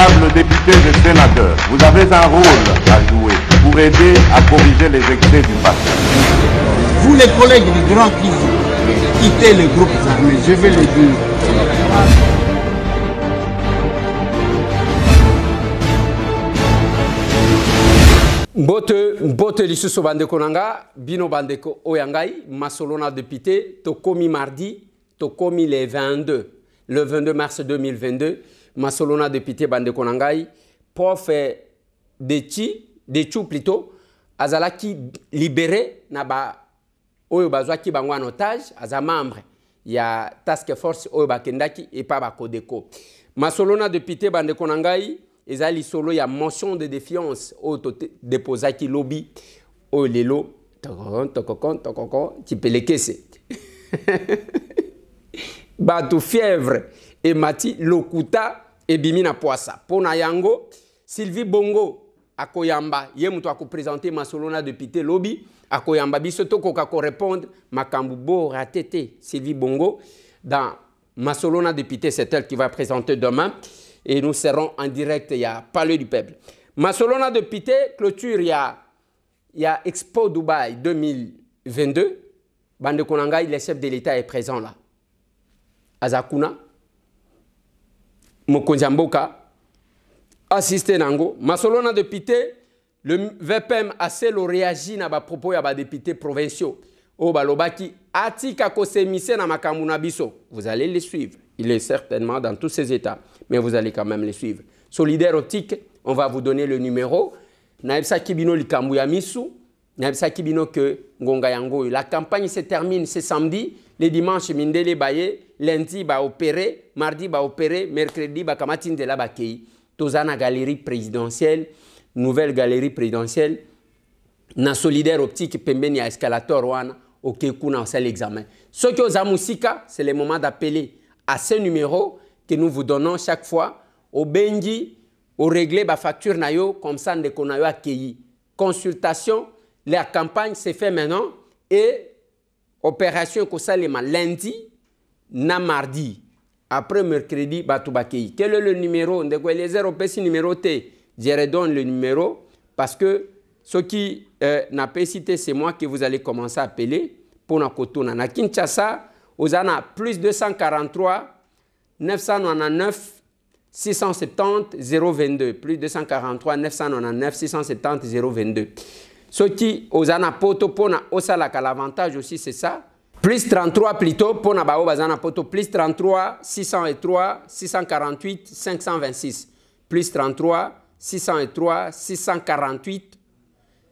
Honorables députés et sénateurs, vous avez un rôle à jouer pour aider à corriger les excès du passé. Vous les collègues du grand qui quittez les groupes armés, je vais le dire. Mbote lisusu bandeko nanga, bino bandeko oyangai, masolona député, tokomi mardi, tokomi le 22 mars 2022, masolona député bandeko nangai, prof de Tchou plutôt, azalaki libéré na ba oyo bazwaki bango en otage, aza membre ya task force oyo bakendaki et pas ba Codeco. Masolona député bandeko nangai, ezali solo ya motion de défiance au déposaki lobby au lelo tokokon tipelekese batu fièvre et mati lokuta et bimina poisa pona yango Sylvie Bongo akoyamba ye muto akoprésenter masolona député lobby akoyamba biso tokoka ko répondre makambu bo ratete Sylvie Bongo dans masolona député, c'est elle qui va présenter demain. Et nous serons en direct, il y a Palais du Peuple. Masolona de Pité, clôture, il y a Expo Dubaï 2022. Bande Konanga, le chef de l'État est présent là. Azakuna, Mokonjamboka, assisté Nango. Masolona de Pité, le VPM a réagi à propos des députés provinciaux. Au Balobaki, Atika Kosemise na Makamuna Biso. Vous allez les suivre. Il est certainement dans tous ces états, mais vous allez quand même les suivre. Solidaire Optique, on va vous donner le numéro. Naibsa Kibino Likambuya Misu, Naibsa Kibino que Ngonga Yango. La campagne se termine ce samedi, les dimanches Mindele Baye, lundi va opérer, mardi va opérer, mercredi va Kamatin de la Bakei. Tozana galerie présidentielle, nouvelle galerie présidentielle. Na Solidaire Optique, Pembeni à escalator Wana, ok, kuna c'est l'examen. Ceux qui ont Musika, c'est le moment d'appeler à ce numéro que nous vous donnons chaque fois au Benji, au régler la facture nayo comme ça de konayo accueilli. Consultation, la campagne s'est fait maintenant et opération kosalema lundi na mardi. Après mercredi batubakei. Quel est le numéro? De quoi les zéro petit numéro T. Je redonne le numéro parce que ceux qui n'a pas cité, c'est moi que vous allez commencer à appeler pour na kotona. Na Kinshasa, aux ana plus 243 999 670 022 plus 243 999 670 022. Ceux qui aux ana poto pona osalaka l'avantage aussi c'est ça. Plus 33 plutôt pona bao bazana poto plus 33 603 648 526 plus 33 603 648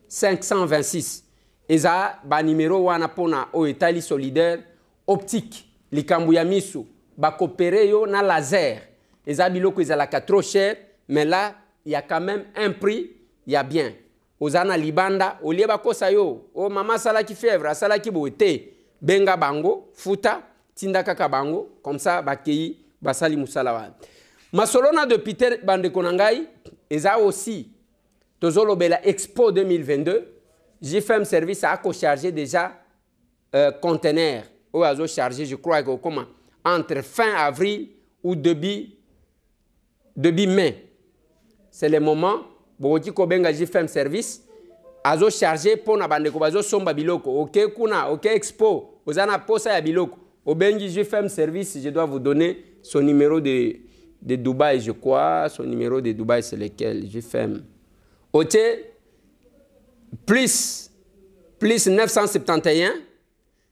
526. Eza ba numéro wana pona o etali solidaire optique likambuya misu ba coopérer yo na laser. Eza biloko ezalaka trop cher mais là il y a quand même un prix, il y a bien. Ozana libanda olie ba kosa yo o mama sala ki fièvre sala ki boete benga bango futa tinda kaka bango comme ça ba kei basali musala wa. Masolona de Peter bande konangai eza aussi tozolo bela Expo 2022. JFM Service a co-chargé déjà conteneur ou a chargé, je crois que comment entre fin avril ou début mai. C'est le moment Bogoti Kobenga JFM Service a chargé pour na bande ko bazo somba biloko. OK kuna, OK Expo, ozana posa ya biloko. Obengi JFM Service, je dois vous donner son numéro de Dubaï, je crois. Son numéro de Dubaï, c'est lequel? JFM. OK plus 971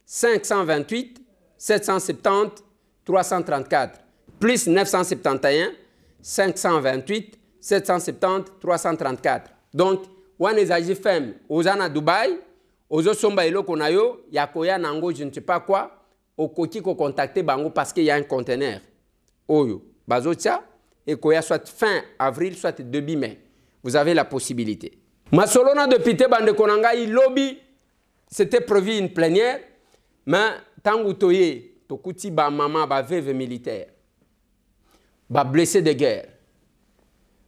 528 770 334 plus 971 528 770 334. Donc on est à JFM ozana Dubaï ozo somba eloko na yo ya koya nango je ne sais pas quoi okoki ko contacter bango parce qu'il y a un conteneur oyo bazotia et koya soit fin avril soit début mai. Vous avez la possibilité. Masolona de Pité bande konanga il lobby c'était prévu une plénière mais tangu toye tokuti ba mama ba veuve militaire ba blessé de guerre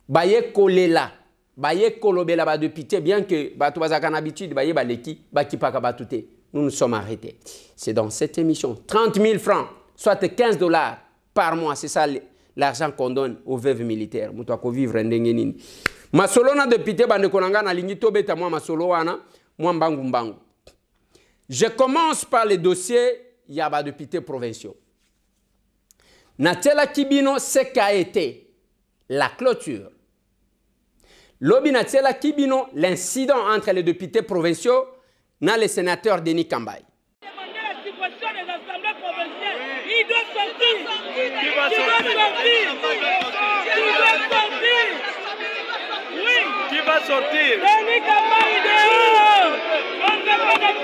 ba ye kolela ba ye kolobela ba député bien que ba to bazaka na habitude ba ye ba leki ba kipaka ba touté. Nous nous sommes arrêtés. C'est dans cette émission 30 000 francs soit $15 par mois, c'est ça l'argent qu'on donne aux veuves militaires. Moutouako vivre ndengenini. Masolo na député bande konanga na lingi tobeta moi masolo wana moi mbangu mbangu. Je commence par les dossiers yaba députés provinciaux. Natela Kibino, ce qu'a été la clôture. Lobi Natela Kibino, l'incident entre les députés provinciaux et le sénateur Denis Kambay. Il doit sortir. Qui va sortir? Oui. Qui va sortir? Denis Kambay dehors. On ne va pas de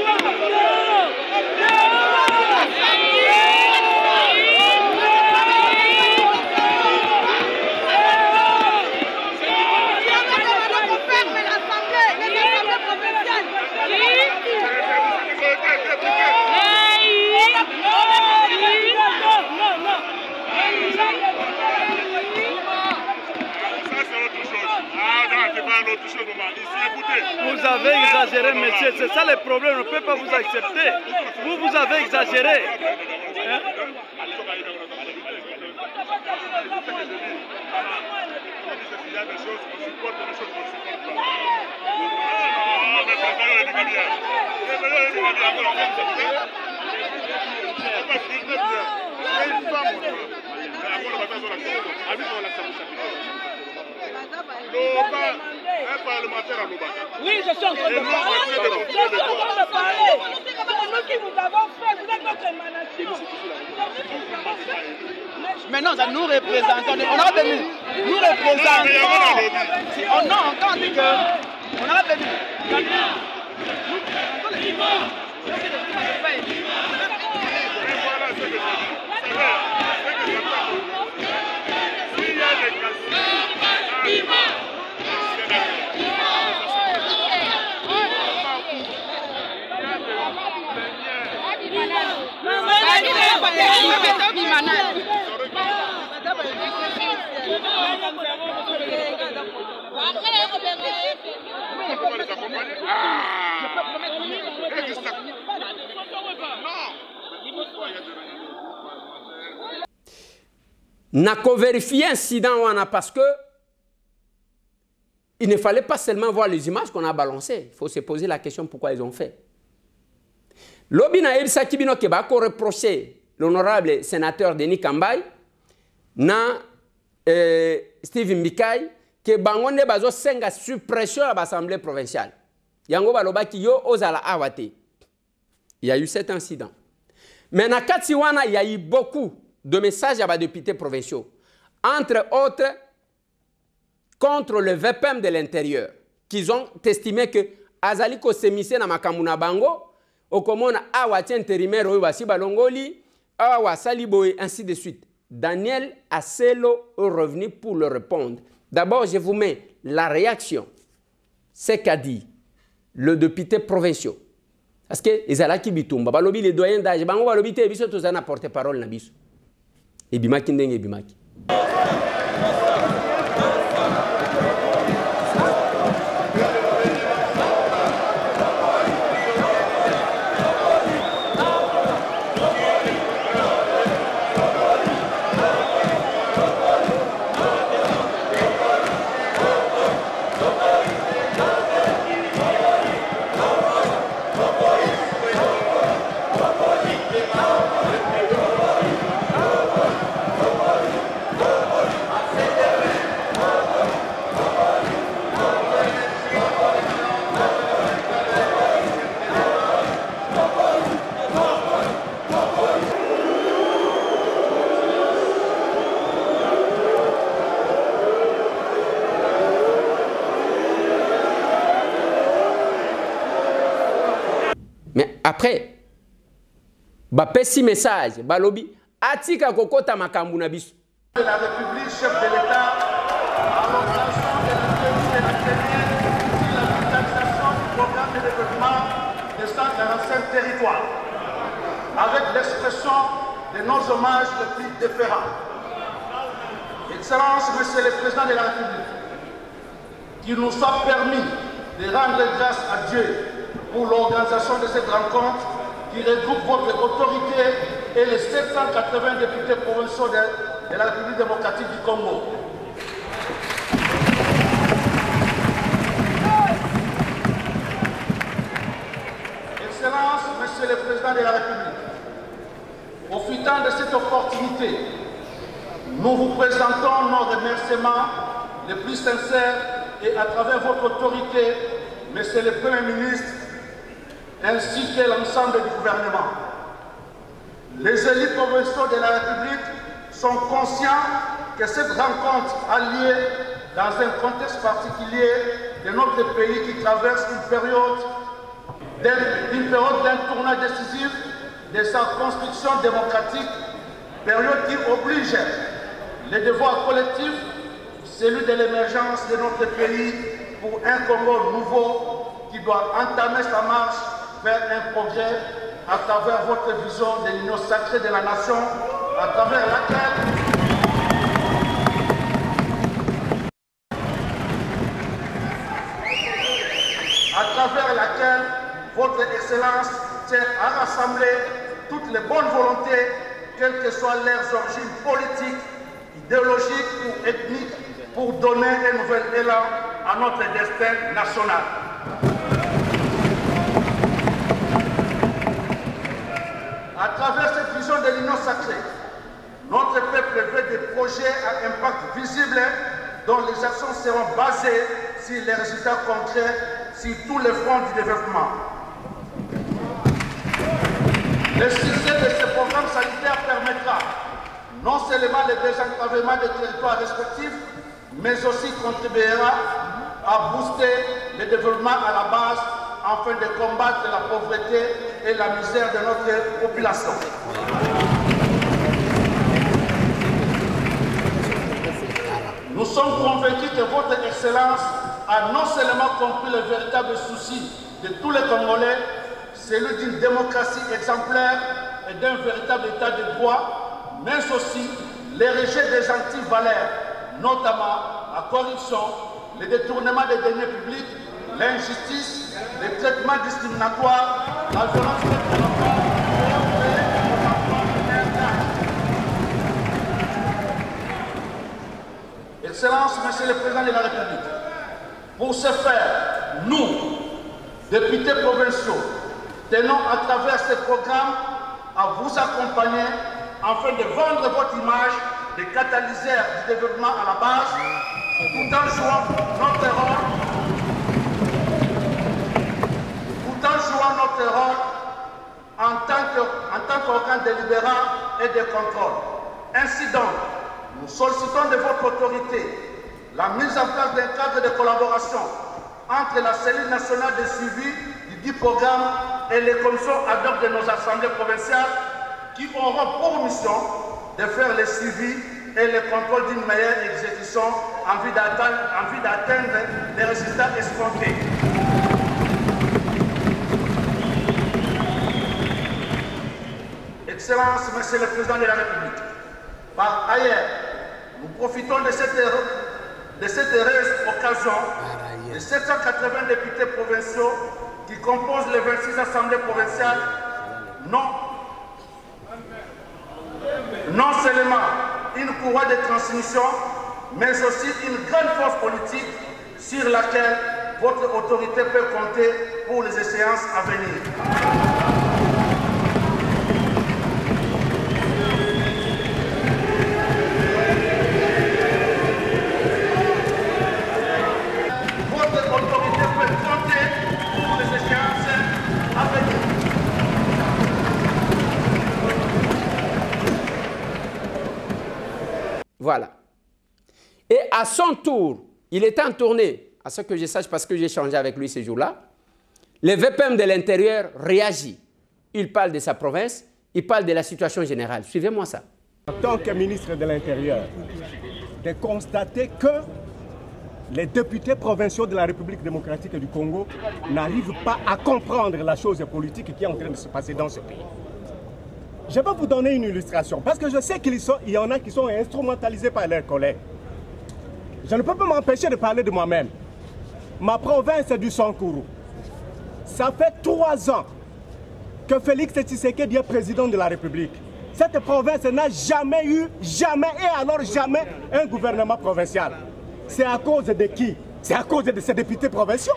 Vous avez exagéré, monsieur. C'est ça le problème. On ne peut pas vous accepter. Vous avez exagéré. Hein? Un parlementaire à Lobaka. Oui, je suis en train de parler. Je suis en train de parler. C'est nous qui vous avons fait. Vous êtes notre émanation. Maintenant, ça nous représente. On a venu. Nous représentons. Non, quand on dit que. On a venu. N'a qu'à vérifier incident parce que il ne fallait pas seulement voir les images qu'on a balancées. Il faut se poser la question pourquoi ils ont fait. L'Obina Elsa Kibino Keba a reproché l'honorable sénateur Denis Kambay na Steve Mbikai que bangonde bazo senga suppression à l'Assemblée provinciale. Yango baloba ki yo ozala awate. Il y a eu cet incident. Mais na Katsiwana, il y a eu beaucoup de messages à des députés provinciaux. Entre autres, contre le VPM de l'intérieur, qu'ils ont estimé que Azali Kosemise na makamuna bango, Okomona awati intérimaire oibasi balongoli, awa saliboe, ainsi de suite. Daniel Asselo est revenu pour le répondre. D'abord, je vous mets la réaction. Ce qu'a dit le député provincial. Parce que les alaki bitumba, balobi les doyens d'âge, bango balobi te biso tous na porte-parole na biso. Et bimaki ndenge bimaki. Mais après, bapesi message, balobi, atika kokota makambu na biso. De la République, chef de l'État, à l'occasion de la tenue de la première sur la vitalisation du programme de développement des 145 territoires, avec l'expression de nos hommages les plus différents. Excellence, Monsieur le Président de la République, qu'il nous soit permis de rendre grâce à Dieu pour l'organisation de cette rencontre qui regroupe votre autorité et les 780 députés provinciaux de la République démocratique du Congo. Excellences, Monsieur le Président de la République, profitant de cette opportunité, nous vous présentons nos remerciements les plus sincères et à travers votre autorité, Monsieur le Premier ministre, ainsi que l'ensemble du gouvernement. Les élus provinciaux de la République sont conscients que cette rencontre a lieu dans un contexte particulier de notre pays qui traverse une période d'un tournant décisif de sa construction démocratique, période qui oblige les devoirs collectifs, celui de l'émergence de notre pays pour un Congo nouveau qui doit entamer sa marche vers un progrès à travers votre vision de l'union sacrée de la nation, à travers laquelle votre Excellence tient à rassembler toutes les bonnes volontés, quelles que soient leurs origines politiques, idéologiques ou ethniques, pour donner un nouvel élan à notre destin national. À travers cette vision de l'union sacrée, notre peuple veut des projets à impact visible dont les actions seront basées sur les résultats concrets sur tous les fronts du développement. Le succès de ce programme sanitaire permettra non seulement le désengravement des territoires respectifs, mais aussi contribuera à booster le développement à la base afin de combattre la pauvreté et la misère de notre population. Nous sommes convaincus que votre Excellence a non seulement compris le véritable souci de tous les Congolais, celui d'une démocratie exemplaire et d'un véritable état de droit, mais aussi les rejets des anti-valeurs, notamment la corruption, le détournement des deniers publics, l'injustice, les traitements discriminatoires, la violence contre la femme, Excellence, Monsieur le Président de la République, pour ce faire, nous, députés provinciaux, tenons à travers ce programme à vous accompagner afin de vendre votre image de catalyseur du développement à la base, tout en jouant notre rôle en tant qu'organe délibérant et de contrôle. Ainsi donc, nous sollicitons de votre autorité la mise en place d'un cadre de collaboration entre la cellule nationale de suivi du dit programme et les commissions ad hoc de nos assemblées provinciales qui auront pour mission de faire le suivi et le contrôle d'une meilleure exécution en vue d'atteindre les résultats escomptés. Excellence, Monsieur le Président de la République, par ailleurs, nous profitons de cette heureuse occasion de 780 députés provinciaux qui composent les 26 assemblées provinciales, non seulement une courroie de transmission, mais aussi une grande force politique sur laquelle votre autorité peut compter pour les échéances à venir. Voilà. Et à son tour, il est en tournée, à ce que je sache parce que j'ai échangé avec lui ces jours-là, le VPM de l'Intérieur réagit. Il parle de sa province, il parle de la situation générale. Suivez-moi ça. En tant que ministre de l'Intérieur, de constater que les députés provinciaux de la République démocratique du Congo n'arrivent pas à comprendre la chose politique qui est en train de se passer dans ce pays. Je vais vous donner une illustration, parce que je sais qu'il y en a qui sont instrumentalisés par leurs collègues. Je ne peux pas m'empêcher de parler de moi-même. Ma province est du Sankuru. Ça fait 3 ans que Félix Tshisekedi est président de la République. Cette province n'a jamais eu, jamais et alors jamais, un gouvernement provincial. C'est à cause de qui? C'est à cause de ces députés provinciaux.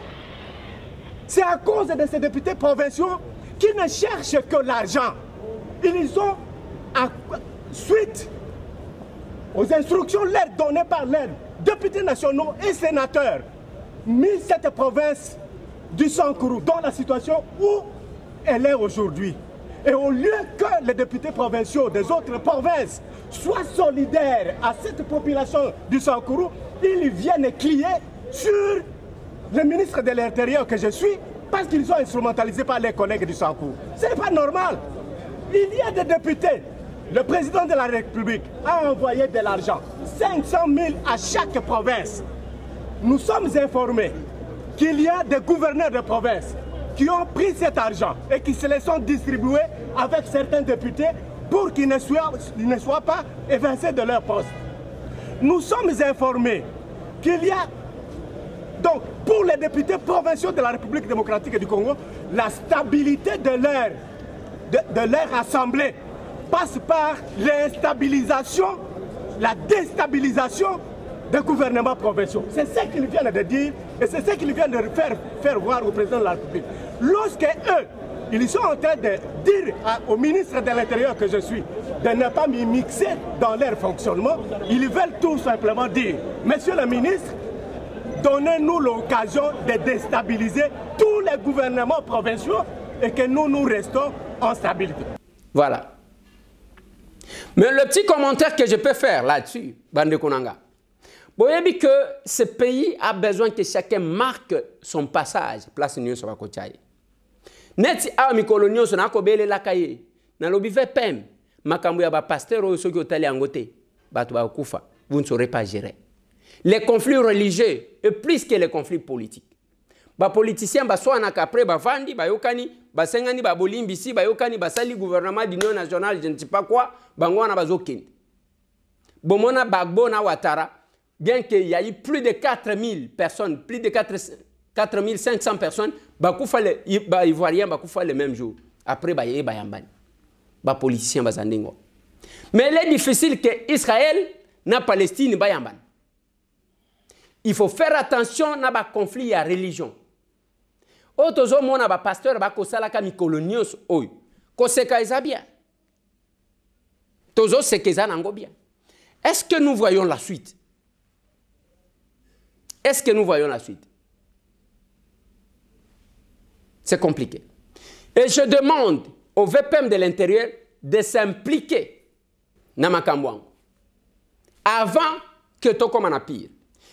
C'est à cause de ces députés provinciaux qui ne cherchent que l'argent. Ils ont, suite aux instructions données par les députés nationaux et sénateurs, mis cette province du Sankourou dans la situation où elle est aujourd'hui. Et au lieu que les députés provinciaux des autres provinces soient solidaires à cette population du Sankourou, ils viennent crier sur le ministre de l'Intérieur que je suis parce qu'ils sont instrumentalisés par les collègues du Sankourou. Ce n'est pas normal. Il y a des députés. Le président de la République a envoyé de l'argent, 500 000 à chaque province. Nous sommes informés qu'il y a des gouverneurs de province qui ont pris cet argent et qui se les sont distribués avec certains députés pour qu'ils ne soient pas évincés de leur poste. Nous sommes informés qu'il y a, donc, pour les députés provinciaux de la République démocratique du Congo, la stabilité de leur assemblée passe par l'instabilisation, la déstabilisation des gouvernements provinciaux. C'est ce qu'ils viennent de dire et c'est ce qu'ils viennent de faire voir au président de la République. Lorsque eux, ils sont en train de dire au ministre de l'Intérieur que je suis de ne pas m'y mixer dans leur fonctionnement, ils veulent tout simplement dire, monsieur le ministre, donnez-nous l'occasion de déstabiliser tous les gouvernements provinciaux et que nous restons en stabilité. Voilà. Mais le petit commentaire que je peux faire là-dessus, Bande Konanga, vous voyez que ce pays a besoin que chacun marque son passage. Place Union sur la côte. Neti a mikolo nyonso na kobele la kaye. Na lobi VPM, makambo ya ba pasteur o soki otali angote, bato ba kufa, vous ne saurez pas gérer. Les conflits religieux et plus que les conflits politiques. Ba politiciens ba soana kapre ba vandi ba yokani ba sengani ba bolimbisi ba yokani ba sali gouvernement d'union nationale je ne sais pas quoi bangwana bazokende. Bomona Bagbo na Ouattara, bien qu'il y ait plus de 4000 personnes, plus de 4500 personnes, bakoufa les Ivoiriens bakoufa le même jour. Après baye bayambani. Ba politiciens bazandingo. Mais il est difficile que Israël na Palestine bayambani. Il faut faire attention à ba conflit à religion. Otozo mona ba pasteur ba kosala ka mikolonios oy. Koseka eza bien. Tozo sekeza nango bien. Est-ce que nous voyons la suite? Est-ce que nous voyons la suite? C'est compliqué. Et je demande au VPM de l'Intérieur de s'impliquer dans Makambouang avant que tout comme en pire.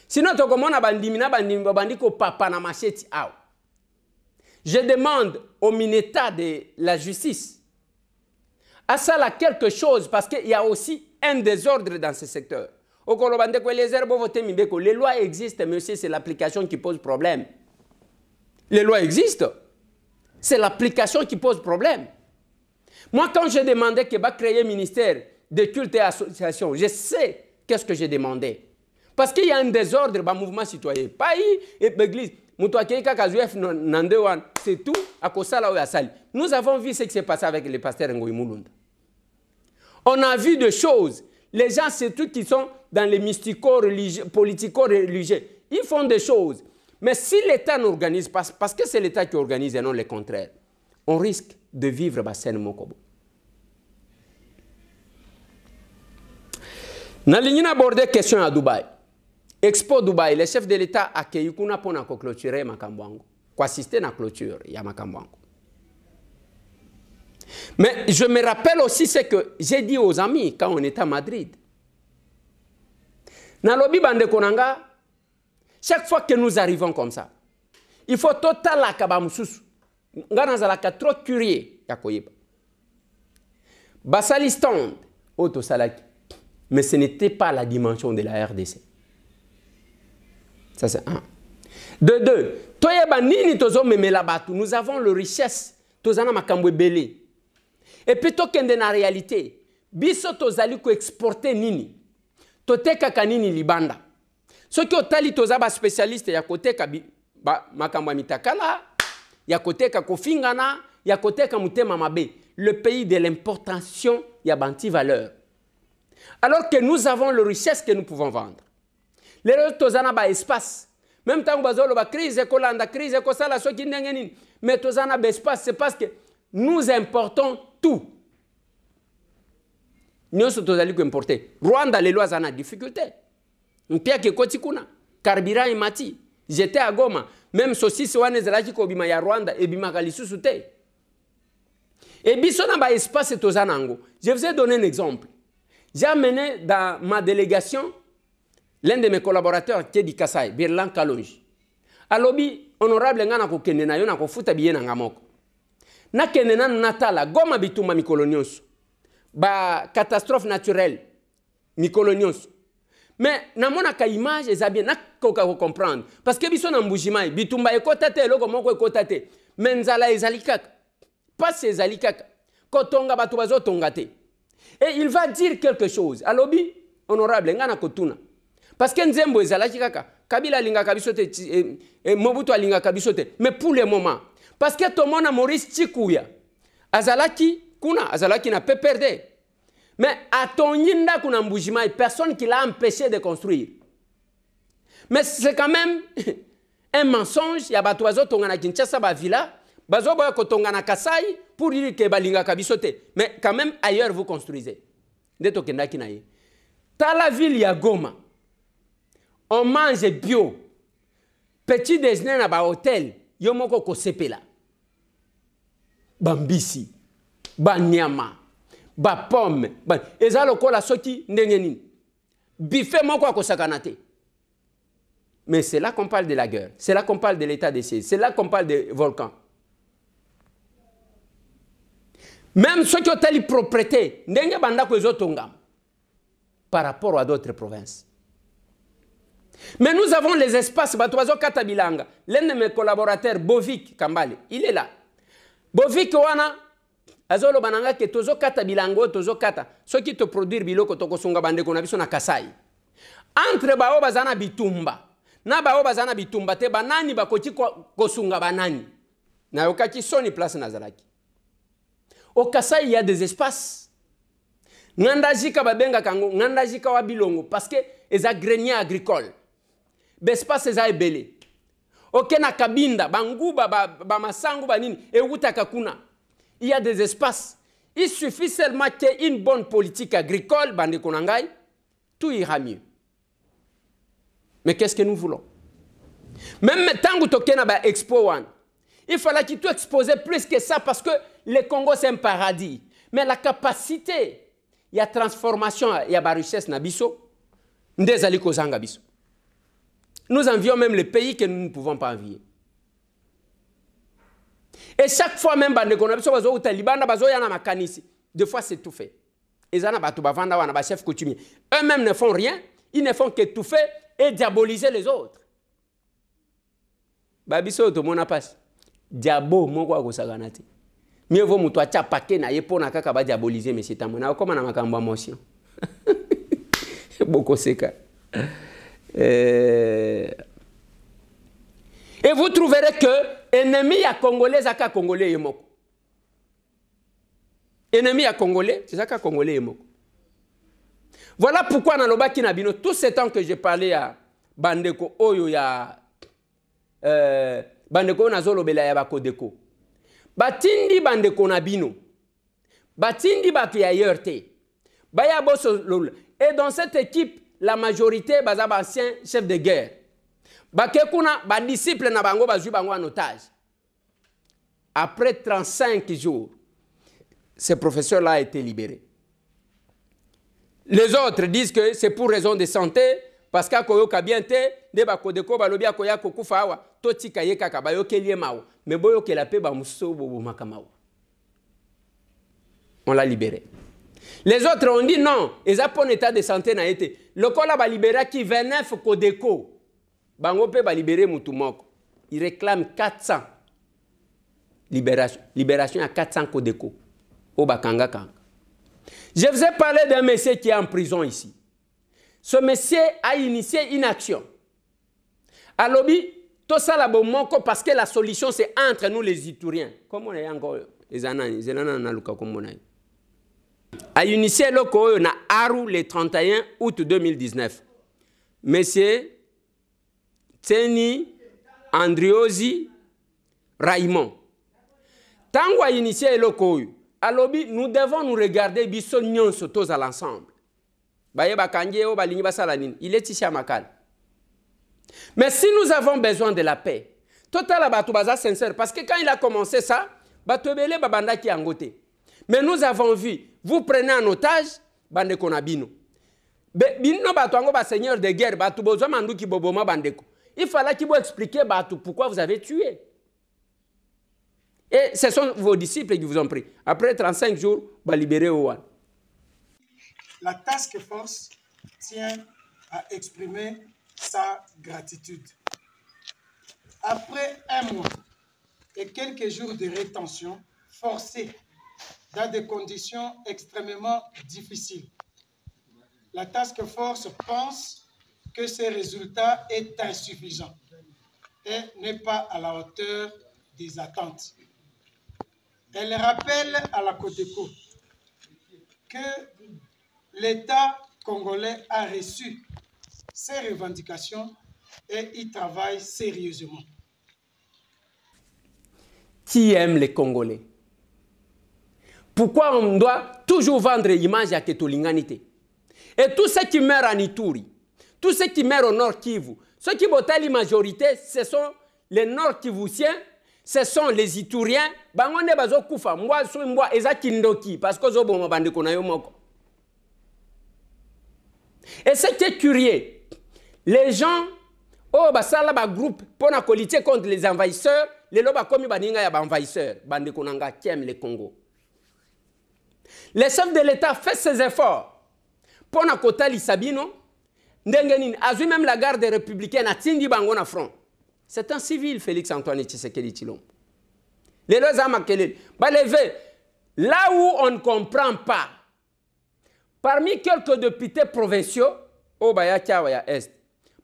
Sinon, tout comme on a bandi ko papa na macheti ao. Je demande au ministère de la Justice à ça là quelque chose parce qu'il y a aussi un désordre dans ce secteur. Les lois existent, mais aussi c'est l'application qui pose problème. Les lois existent, c'est l'application qui pose problème. Moi, quand j'ai demandé que va créer un ministère de culte et association, je sais qu'est-ce que j'ai demandé. Parce qu'il y a un désordre dans le mouvement citoyen. Pays et l'église. C'est tout à cause de ça. Nous avons vu ce qui s'est passé avec les pasteurs Ngoï Mulunda. On a vu des choses. Les gens, c'est tout qui sont dans les mystico-religieux, politico-religieux. Ils font des choses. Mais si l'État n'organise pas, parce que c'est l'État qui organise et non le contraire, on risque de vivre Bassène Mokobo. Nous avons abordé la question à Dubaï. Expo Dubaï, le chef de l'État a accueilli pour clôturer Makambouango. Pour assister à la clôture, il y a Makambouango. Mais je me rappelle aussi ce que j'ai dit aux amis quand on était à Madrid. Dans le lobby Bande Konanga, chaque fois que nous arrivons comme ça, il faut total la kabamoussous. Nganazalaka trop curieux. Bassalistan, auto salaki. Mais ce n'était pas la dimension de la RDC. Ça c'est un. De deux, nous avons la richesse. Et plutôt qu'en la réalité, biso tozali ko exporter nini. Toteka kanini libanda. Ce qui otali tozaba spécialiste ya koteka makamba mitakala, ya koteka kofingana, ya koteka mutema mabe. le pays de l'importation, il y a banti valeur. Alors que nous avons la richesse que nous pouvons vendre. Les autres ont un espace. Même temps que nous avons crise, crise, mais nous avons un espace, c'est parce que nous importons tout. Nous sommes importer. Rwanda, les lois ont des difficultés. Un pire que Kotikuna, carburant et mati. J'étais à Goma, même saucisse wane zelaki ko bima ya Rwanda et bima kalisusu te. Et biso na ba espace tozanango. Je vous ai donné un exemple. J'ai amené dans ma délégation l'un de mes collaborateurs qui est du Kassai, Birlan Kalonji. Alobi honorable ngana ko kende na yo na ko futa biye na ngamoko. Na kende na natala Goma bituma mikolonioso. Ba catastrophe naturelle mikolonioso. Mais namona ka image ezabien na koka ko comprendre parce que biso na mbujimai bitumba ekotate loko moko ekotate menzala ezalikaka pas ezalikaka kotonga batu bazo tongate et il va dire quelque chose alobi honorable ngana kotuna parce que nzembo ezalaki kaka Kabila linga kabisote Mobutu linga kabisote mais pour le moment parce que tout mona Maurice Chikuya azalaki kuna azalaki na peut perdre. Mais à ton yinda kuna mbujima, personne qui l'a empêché de construire. Mais c'est quand même un mensonge. Il y a des gens qui ont Kinshasa ba villa, bazo ba ko tongana Kasai pour dire que balinga kabisote. Mais quand même ailleurs vous construisez. Ndeto kenda kinaye. Dans la ville ya Goma, on mange bio. Petit déjeuner na ba hôtel, yomoko ko sepela. Bambisi, banyama. Ba pomme, eza lokola soki ndengeni. Buffet moko akosakanate. Mais c'est là qu'on parle de la guerre. C'est là qu'on parle de l'état de siège. C'est là qu'on parle des volcans. Même ceux qui ont telle propriété, ndenge banda ko ezotongam par rapport à d'autres provinces. Mais nous avons les espaces batoazo katabilanga. L'un de mes collaborateurs Bovik Kambale, il est là. Bovik wana azolo bananga ke tozo kata bilango tozo kata ceux qui te produire biloko to kosunga bande ko na biso na Kasai entre bao bazana bitumba na bao bazana bitumba te banani bakoti kosunga banani na yokaki soni place nazalaki au Kasai il y a des espaces ngandajika babenga kango ngandajika wa bilongo parce que eza grenier agricole bespace eza ebele okena kabinda banguba ba masangu banini ewutaka kuna. Il y a des espaces. Il suffit seulement qu'il y ait une bonne politique agricole, bande konangai, tout ira mieux. Mais qu'est-ce que nous voulons? Même tant que tu as Expo One, il fallait qu'il soit exposé plus que ça parce que le Congo c'est un paradis. Mais la capacité, il y a transformation, il y a la richesse nabiso, nous envions même les pays que nous ne pouvons pas envier. Et chaque fois même, des fois c'est tout fait. Eux-mêmes ne font rien, ils ne font que tout faire et diaboliser les autres. Babiso to mona passe. Diabo moko akosaganate. Mieux vaut muto acha paquet na yepo na kaka ba diaboliser mais c'est amona comme na makambo emotion. Boko seka. Et vous trouverez que ennemi à Congolais, c'est Congolais et Moko. Ennemi à Congolais, c'est ça Congolais et Moko. Voilà pourquoi dans le Baki Nabino, tout ce temps que j'ai parlé à Bandeko, Oyo, ya Bandeko Nazolo Bela ya Bakodeko. Batindi Bandeko Nabino. Batindi Batu ailleurs te. Baya Bosso Lol. Et dans cette équipe, la majorité, bazaba ancien chef de guerre. Bakekuna, ba disciple na bango ba bango en otage. Après 35 jours, ce professeur-là a été libéré. Les autres disent que c'est pour raison de santé, parce qu'à koyoka bien te, de bakodeko balobia koya kokufa awa, toti kaye kaka bayoke lié mao, mais boyoke la paix ba muso bobo makamao. On l'a libéré. Les autres ont dit non, ils ont pas un état de santé na été. Le kola ba libéré qui 29 kodeko. Bango pe ba libérer mutumoko. Il réclame 400 libération à 400 kodeko au bakanga kanga. Je vous ai parlé d'un monsieur qui est en prison ici. Ce monsieur a initié une action. À lobby, tout ça la bomoko parce que la solution c'est entre nous les Ituriens. Comme on est encore ezanani zelana na luka kombona a initié loko na Aru le 31 août 2019 monsieur Tseni Andriosi Raymond tango a initié loko alobi nous devons nous regarder biso nyonso tous à l'ensemble baye bakanje o balingi basala nini il est ici à Makala. Mais si nous avons besoin de la paix, total abatu baza sincère parce que quand il a commencé ça, batobele babanda ki angote. Mais nous avons vu, vous prenez en otage bande konabino. Bino batu ango ba seigneur de guerre, batu bozo mandu ki boboma bandeko. Il fallait qu'il vous explique batu pourquoi vous avez tué. Et ce sont vos disciples qui vous ont pris. Après 35 jours, ba libérer Owan. La task force tient à exprimer sa gratitude. Après un mois et quelques jours de rétention forcée dans des conditions extrêmement difficiles, la task force pense que ce résultat est insuffisant et n'est pas à la hauteur des attentes. Elle rappelle à la Codeco que l'État congolais a reçu ces revendications et y travaille sérieusement. Qui aime les Congolais? Pourquoi on doit toujours vendre l'image à Ketolinganité? Et tous ceux qui meurent en Ituri, tous ceux qui meurent au Nord Kivu, ceux qui votent la majorité, ce sont les Nord Kivusiens, ce sont les Ituriens. Bangonde bazo kufa, moi so moi eza kindoki parce que zo bon bande konayo moko. Et ce qui est curieux, les gens, oh, basala ba groupe pour lutter contre les envahisseurs, les loba komi baninga ya ba envahisseurs, bande konanga qui aime le Congo. Les chefs de l'État fait ses efforts pour na kota lisabino, ndengenini, azui même la garde républicaine a tindi bango na front. C'est un civil, Félix Antoine Tshisekedi Tshilombo. Les lois amakelele, ba lever là où on ne comprend pas. Parmi quelques députés provinciaux, au Baya Kiawaya Est,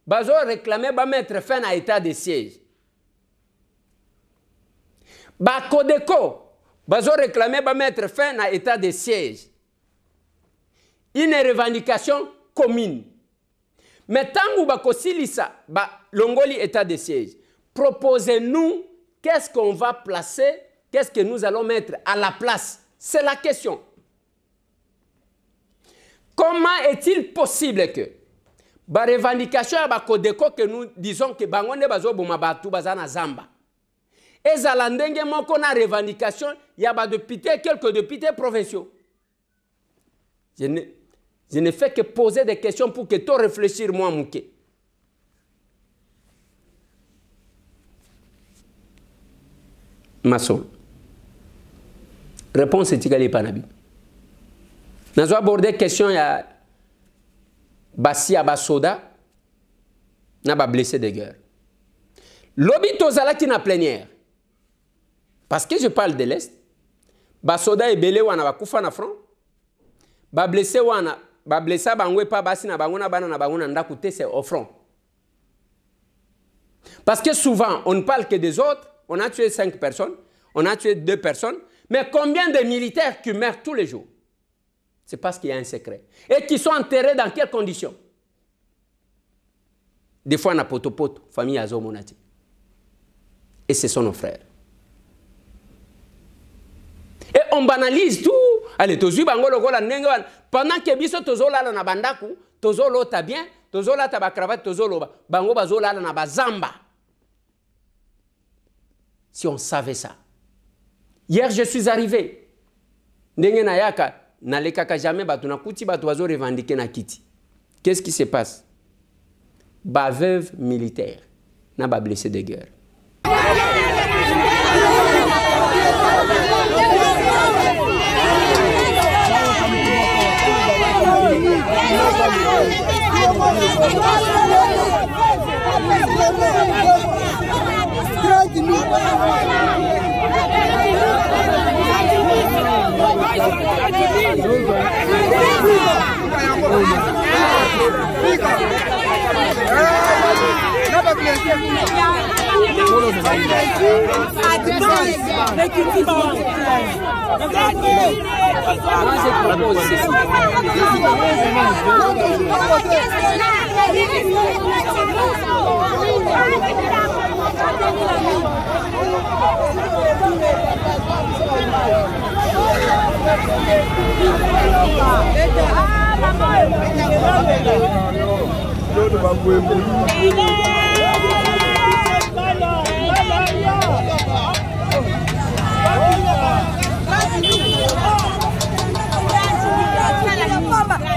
Bazo réclamé de mettre fin à l'état de siège. Bakodeko, Bazo réclamé de mettre fin à l'état de siège. Une revendication commune. Mais tant que Bakosilisa, Longoli état de siège, proposez-nous qu'est-ce qu'on va placer, qu'est-ce que nous allons mettre à la place. C'est la question. Comment est-il possible que la revendication à Kodeko que nous disons que Bangonde bazo bomabatu bazana zamba. Et zalandenge moko na revendication il y a quelques députés provinciaux. Je ne fais que poser des questions pour que tu réfléchir moi mouké. Mason. Réponse est Tigali Panabi. Nous avons abordé la question ya Bassi Abasoda n'a pas blessé de guerre. Lobby Tozala qui n'a plénière. Parce que je parle de l'Est. Basoda et Belé wana bakufa na front. Ba blessé wana ba blessa bangwe pa basi na bangona bana na bangona ndakute c'est au front. Parce que souvent on ne parle que des autres. On a tué 5 personnes, on a tué 2 personnes, mais combien de militaires qui meurent tous les jours? C'est parce qu'il y a un secret. Et qui sont enterrés dans quelles conditions? Des fois, on a potopoto, famille Azomonati. Et ce sont nos frères. Et on banalise tout. Allez, tozu bango logola nenga. Pendant que biso tozo la na bandaku, tozo lo ta bien, tozo la ta ba cravate, tozo lo bango bazo la na bazamba. Si on savait ça. Hier, je suis arrivé. Ndenge na yaka. Nalekaka jamais batu na kuti batu wazo revendiquer na kiti. Qu'est-ce qui se passe? Ba veuve militaire na ba blessé de guerre.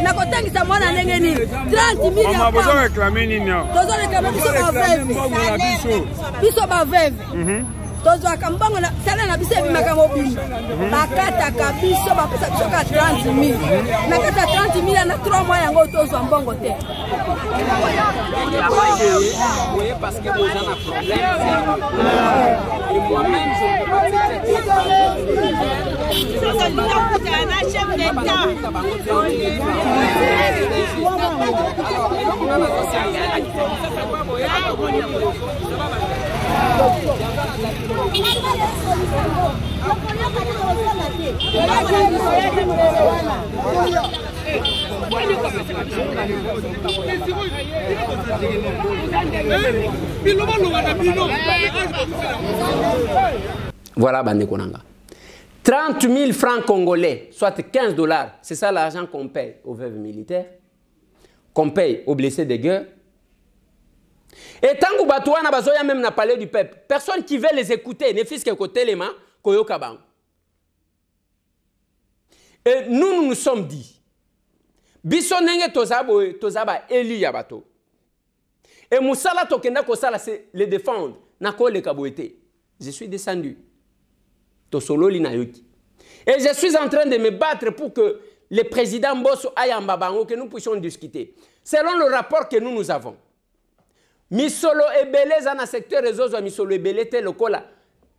nakotangisa mwana ndenge nini 30 millions bozo réclamer nini tozo réclamer biso baveve tozwaka mbongo sala na biso ebimaka mobimba bakataka biso bapesa biso ka 30 000 na kata 30 000 na 3 mois yango tozwa mbongo te Oui, parce que vous avez un problème. Et moi-même, je voilà, Bandekonanga. 30 000 francs congolais, soit 15 $, c'est ça l'argent qu'on paye aux veuves militaires, qu'on paye aux blessés de guerre. Et tant que Batouana Bazoya même n'a parlé du peuple, personne qui veut les écouter, ne fils que côté les mains, Koyo Kabang. Et nous nous sommes dit, Bissonenge Tozaba élu Yabato. Et Moussala Tokenda Kosala, c'est les défendre. Nako le Kabouete. Je suis descendu. Tosolo Linayoki. Et je suis en train de me battre pour que le président Bosso aille en Babango, que nous puissions discuter. Selon le rapport que nous avons, Misolo Ebele dans le secteur réseau, Misolo Ebele te le cola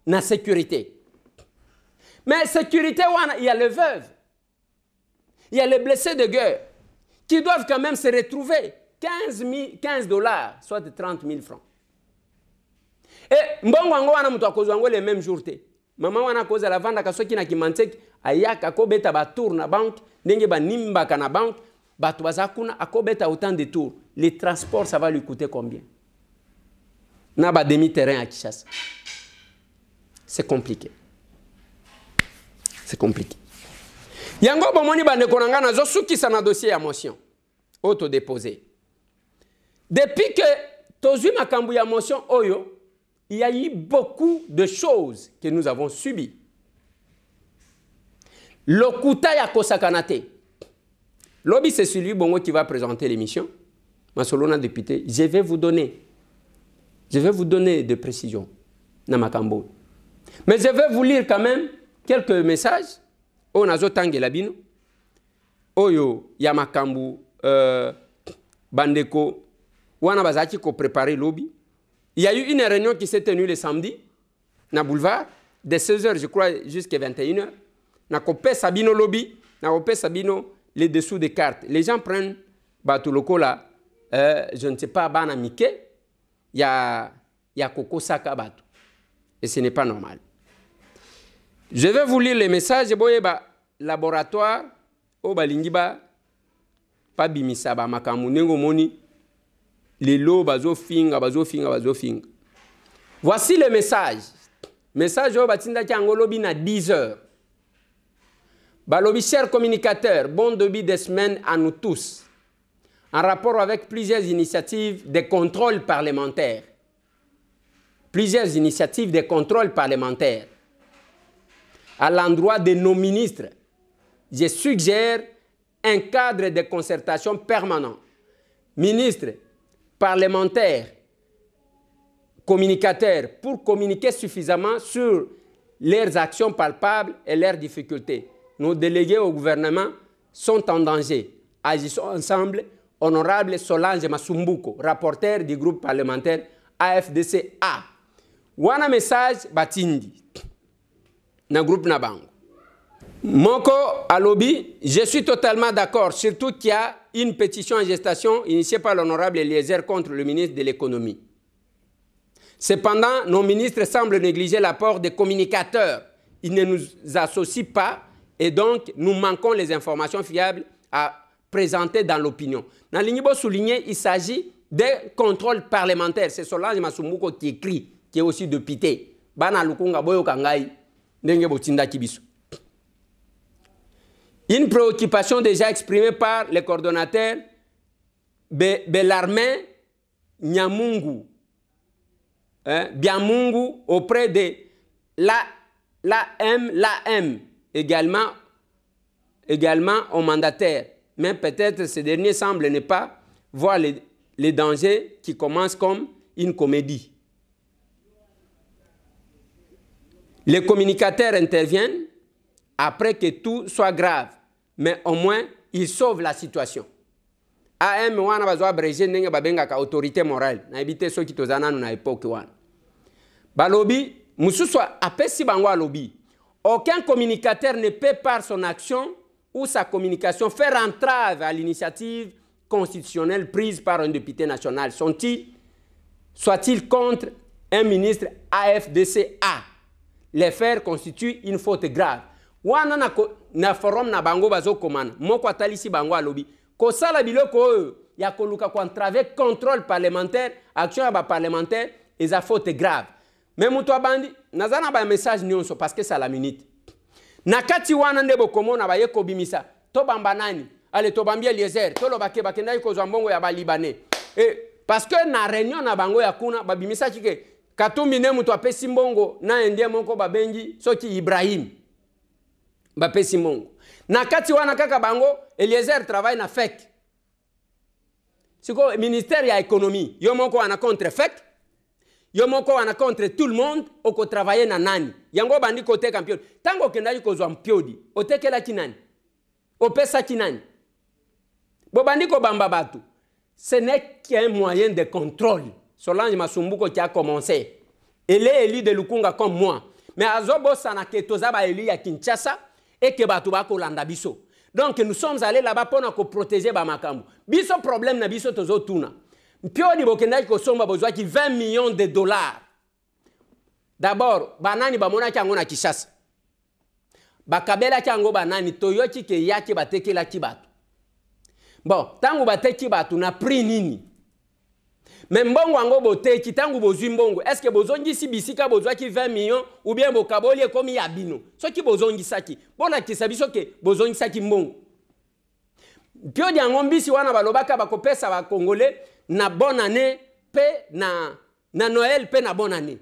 na sécurité. Mais sécurité, il y a les veuves, il y a les blessés de guerre qui doivent quand même se retrouver 15 $, soit de 30 000 francs. Et mbongo wana mutu akozwango le même jour te. Maman wana koza la vanda kasoki na kimantek ayaka ko beta ba tour na banque ndenge ba nimba kana banque batu bazakuna akobeta autant de tours. Les transports ça va lui coûter combien? Na ba demi-terrain à Kinshasa. C'est compliqué. C'est compliqué. Yango bomoni bande konanga na zo sukisa na dossier ya motion auto déposé. Depuis que tozu makambu ya motion oyo, il y a eu beaucoup de choses que nous avons subies. Lokuta ya kosakanate. Lobby, c'est celui bongo qui va présenter l'émission. Masolona député, je vais vous donner des précisions na makambo. Mais je vais vous lire quand même quelques messages. O nazo tangela bino. Oyo ya makambu bandeko wana bazaki ko préparer lobby. Il y a eu une réunion qui s'est tenue le samedi, na boulevard, de 16h, je crois, jusqu'à 21h. Na kopé Sabino lobby, na kopé Sabino les dessous des cartes. Les gens prennent bateau loko là, je ne sais pas, bana mike, il y a Koko Saka bateau. Et ce n'est pas normal. Je vais vous lire les messages. Boye ba laboratoire, o balingiba, pa bimisa ba makamu nengo moni. Les lots, bazo finga. Voici le message. Message au batinda ki angolobi na 10h. Balobi, chers communicateurs, bon début de semaine à nous tous. En rapport avec plusieurs initiatives de contrôle parlementaire. Plusieurs initiatives de contrôle parlementaire. À l'endroit de nos ministres, je suggère un cadre de concertation permanent. Ministres, parlementaires, communicateurs, pour communiquer suffisamment sur leurs actions palpables et leurs difficultés. Nos délégués au gouvernement sont en danger. Agissons ensemble. Honorable Solange Masumbuko, rapporteur du groupe parlementaire AFDC-A. Wana message batindi na groupe na bango. Moko Alobi, je suis totalement d'accord, surtout qu'il y a une pétition en gestation initiée par l'honorable Eliezer contre le ministre de l'économie. Cependant, nos ministres semblent négliger l'apport des communicateurs. Ils ne nous associent pas et donc nous manquons les informations fiables à présenter dans l'opinion. Dans l'Ignibo souligné, il s'agit des contrôles parlementaires. C'est Solange Masumbuko qui écrit, qui est aussi député. Bana Lukunga Boyo Kangai, Ndenge Botinda Kibisu. Une préoccupation déjà exprimée par les coordonnateurs Belarmin Nyamungu, Biamungu auprès de l'AM, également aux mandataires. Mais peut-être ce dernier semble ne pas voir les dangers qui commencent comme une comédie. Les communicateurs interviennent après que tout soit grave, mais au moins ils sauvent la situation. AM wana bazwa abrégé ndenge babenga ka autorité morale na ebité ceux qui tozana na époque wana. Balobi mususu apesi bango alobi. Aucun communicateur ne peut par son action ou sa communication faire entrave à l'initiative constitutionnelle prise par un député national. Soit-il contre un ministre AFDCA? Les faits constituent une faute grave. Wana na forum na bango bazo komana. Moko atalisi bango alobi. Kosala biloko ya koluka kwa entrave contrôle parlementaire, action ya parlementaire, et a faute grave. Mais muto abandi, nazana ba message nyonso parce que ça la minute. Nakati wana ndebo komona ba yeko bimisa. To bamba nani? Ale to bambia Eliezer, to lo bake bakenda yiko zambongo ya ba libanais. Et parce que na réunion na bango ya kuna ba bimisa chike Katumbi ne muto apesi mbongo na endie moko babengi soki Ibrahim. Ba pesi mbongo. Nakati wana kaka bango Eliezer travaille na FEC. Siko ministère ya économie, yo moko wana contre FEC. Yo moko wana contre tout le monde oko travailler na nani. Yango bandi kote kampion. Tango kenda yuko zwa mpiodi, otekela kinani. Opesa kinani. Bo bandi ko bamba batu. Ce n'est qu'un moyen de contrôle. Solange Masumbuko qui a commencé. Elle est élue de Lukunga comme moi. Mais azobo sana ke tozaba élu ya Kinshasa et que batu ba ko landa biso. Donc nous sommes allés là-bas pour protéger Bamakambu. Biso problème na biso tozo tuna. Mpiodi bokenda ko somba bozwa ki 20 millions de dollars. D'abord, banani bamona kiango na Kinshasa. Bakabela kiango banani toyoki ke yaki batekela kibatu. Bon, tangu bateki batu na prix nini? Mais mbongo ango boteki tangu bozwi mbongo, est-ce que bozongi si bisika bozwa ki 20 millions ou bien bokaboli komi yabino? Soki bozongi saki, bona kisabiso ke bozongi saki mbongo. Pio di angombisi wana balobaka bakopesa ba Congolais na bonne année pe na Noël pe na bonne année.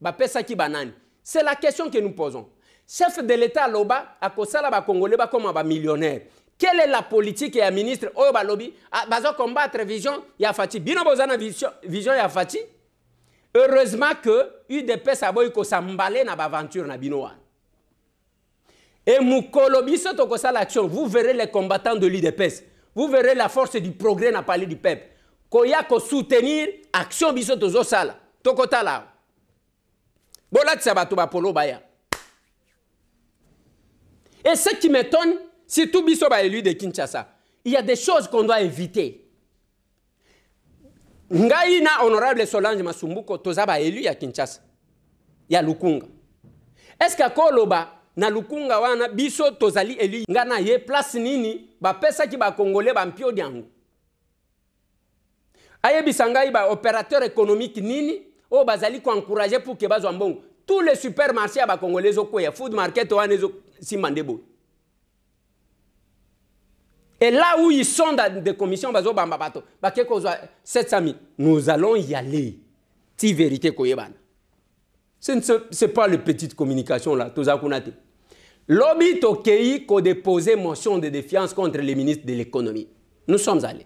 Ba pesa ki banani. C'est la question que nous posons. Chef de l'État loba akosala ba Congolais ba comme ba millionnaire. Quelle est la politique et la ministre Oyo Balobi bazo combattre vision ya Fati. Bino bozana vision ya Fati. Heureusement que UDPS aboy ko sambale na aventure na binoa. Et mukolo biso to ko sala action, vous verrez les combattants de l'UDPS. Vous verrez la force du progrès na parler du peuple. Koya ko soutenir action biso tozo sala. Tokota la. Bola tsabatu ba polo baya. Et ce qui m'étonne, si tout biso ba élu de Kinshasa, il y a des choses qu'on doit éviter. Ngai na honorable Solange Masumbuko toza ba élu ya Kinshasa. Ya Lukunga. Est-ce que koloba na Lukunga wana biso tozali élu ngana ye place nini ba pesa ki ba Congolais ba mpio diango. Aye bisangai ba opérateur économique nini o bazali ko encourager pour que bazwa mbongo. Tous les supermarchés ba Congolais okoya food market wana zo simandebo. Et là où ils sont dans des commissions, nous allons y aller. C'est vérité. Ce n'est pas les petites communications là. Lobby Tokei a déposé motion de défiance contre les ministres de l'économie. Nous sommes allés.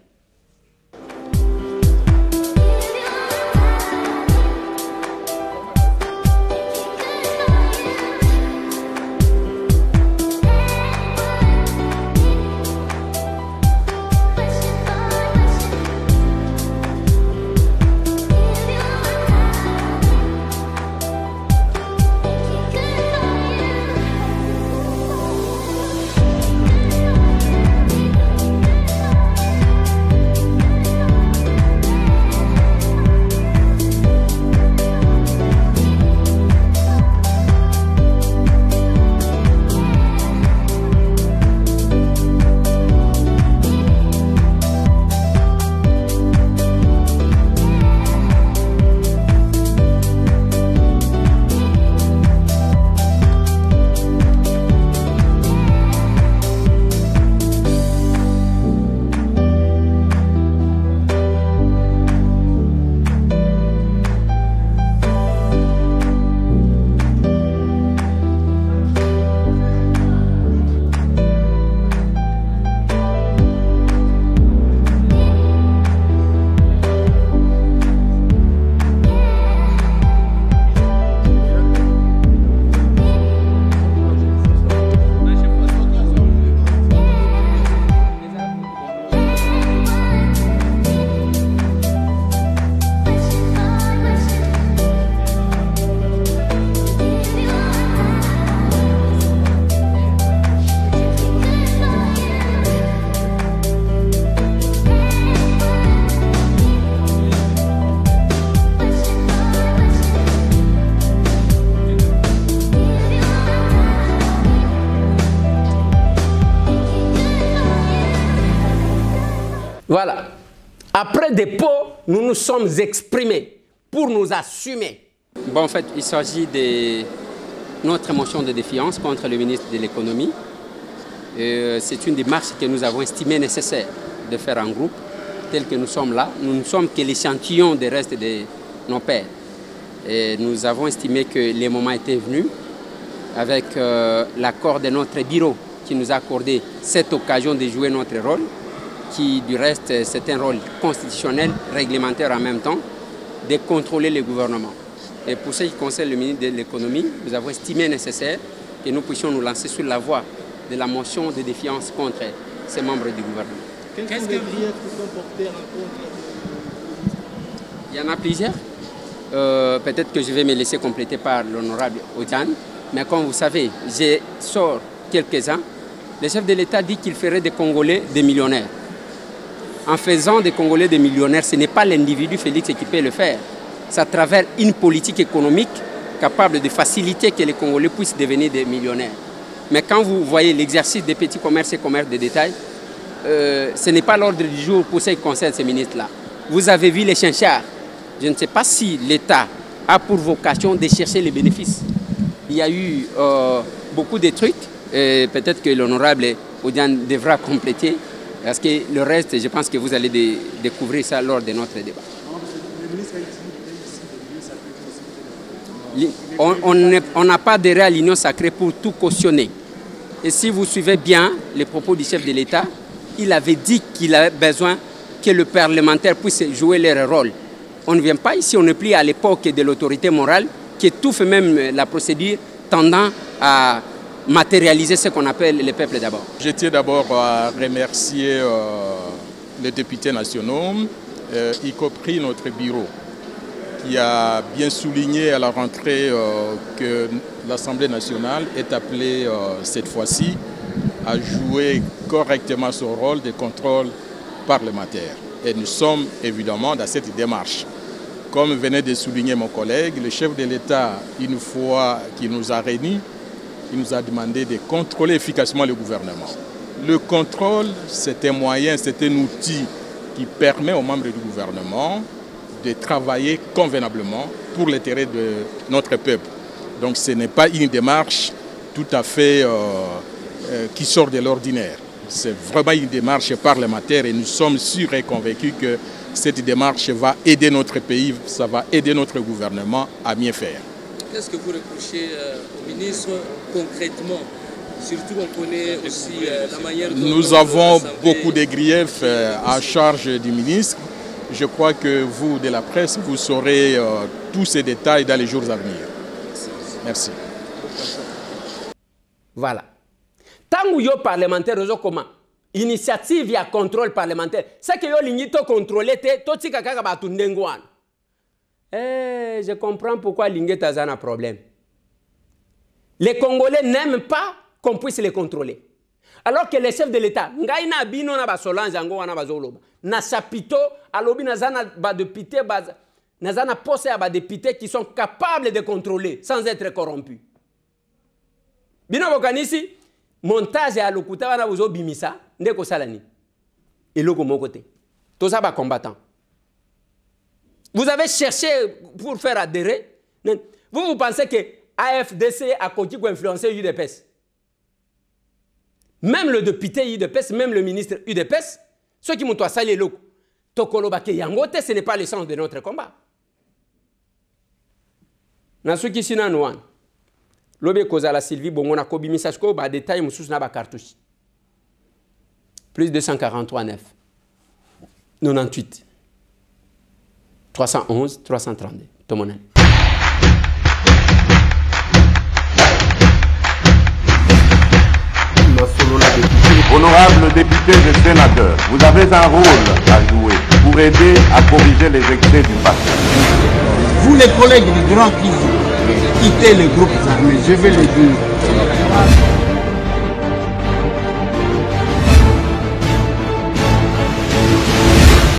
Voilà. Après dépôt, nous nous sommes exprimés pour nous assumer. Bon, en fait, il s'agit de notre motion de défiance contre le ministre de l'économie. C'est une démarche que nous avons estimé nécessaire de faire en groupe, tel que nous sommes là. Nous ne sommes que l'échantillon des restes de nos pères. Et nous avons estimé que le moment était venu, avec l'accord de notre bureau qui nous a accordé cette occasion de jouer notre rôle, qui du reste c'est un rôle constitutionnel, réglementaire en même temps, de contrôler le gouvernement. Et pour ce qui concerne le ministre de l'économie, nous avons estimé nécessaire que nous puissions nous lancer sur la voie de la motion de défiance contre ces membres du gouvernement. Qu'est-ce que les griefs qui sont portés à l'encontre? Il y en a plusieurs. Peut-être que je vais me laisser compléter par l'honorable Odiane, mais comme vous savez, je sors quelques-uns. Le chef de l'État dit qu'il ferait des Congolais des millionnaires. En faisant des Congolais des millionnaires, ce n'est pas l'individu Félix qui peut le faire. C'est à travers une politique économique capable de faciliter que les Congolais puissent devenir des millionnaires. Mais quand vous voyez l'exercice des petits commerces et commerces de détail, ce n'est pas l'ordre du jour pour ce qui concerne ces ministres-là. Vous avez vu les chinchards. Je ne sais pas si l'État a pour vocation de chercher les bénéfices. Il y a eu beaucoup de trucs. Peut-être que l'honorable Odiane devra compléter. Parce que le reste, je pense que vous allez découvrir ça lors de notre débat. On n'a pas de à l'union sacrée pour tout cautionner. Et si vous suivez bien les propos du chef de l'État, il avait dit qu'il avait besoin que le parlementaire puisse jouer leur rôle. On ne vient pas ici, on n'est plus à l'époque de l'autorité morale qui étouffe même la procédure tendant à matérialiser ce qu'on appelle le peuple d'abord. Je tiens d'abord à remercier les députés nationaux, y compris notre bureau, qui a bien souligné à la rentrée que l'Assemblée nationale est appelée cette fois-ci à jouer correctement son rôle de contrôle parlementaire. Et nous sommes évidemment dans cette démarche. Comme venait de souligner mon collègue, le chef de l'État, une fois qu'il nous a réunis, il nous a demandé de contrôler efficacement le gouvernement. Le contrôle, c'est un moyen, c'est un outil qui permet aux membres du gouvernement de travailler convenablement pour l'intérêt de notre peuple. Donc ce n'est pas une démarche tout à fait qui sort de l'ordinaire. C'est vraiment une démarche parlementaire et nous sommes sûrs et convaincus que cette démarche va aider notre pays, ça va aider notre gouvernement à mieux faire. Qu'est-ce que vous reprochez au ministre concrètement? Surtout, on connaît aussi la manière dont nous avons beaucoup de griefs à charge du ministre. Je crois que vous, de la presse, vous saurez tous ces détails dans les jours à venir. Merci. Voilà. Tant que yo parlementaire, comment initiative et contrôle parlementaire, c'est que yo lignito contrôler tout ce qui je comprends pourquoi Lingé Tazana a un problème. Les Congolais n'aiment pas qu'on puisse les contrôler. Alors que les chefs de l'État, Ngaïna Bino na Basolange, Angoana Bazoloba, na Chapito, Alobi Nazana Badepité, Nazana Posé à Badepité qui sont capables de contrôler sans être corrompus. Bino Bokanisi, montage à l'Okuta, Wana Bozo Bimisa, Ndeko Salani. Et l'Oko Mokote. Tout ça va combattant. Vous avez cherché pour faire adhérer. Vous pensez que AFDC a continué à influencer UDPS. Même le député UDPS, même le ministre UDPS, ceux qui m'ont salé l'eau, Tokolobake Yangote, ce n'est pas le sens de notre combat. Dans ce qui est là, l'obé cause à la Sylvie, bon, on a cobi misasko, bah, détail, moussous n'a pas cartouche. Plus de 143,9. 98. 311, 332. Tomonen. Honorables députés et sénateurs, vous avez un rôle à jouer pour aider à corriger les excès du passé. Vous les collègues du Grand qui quittez les groupes armés, je vais le dire.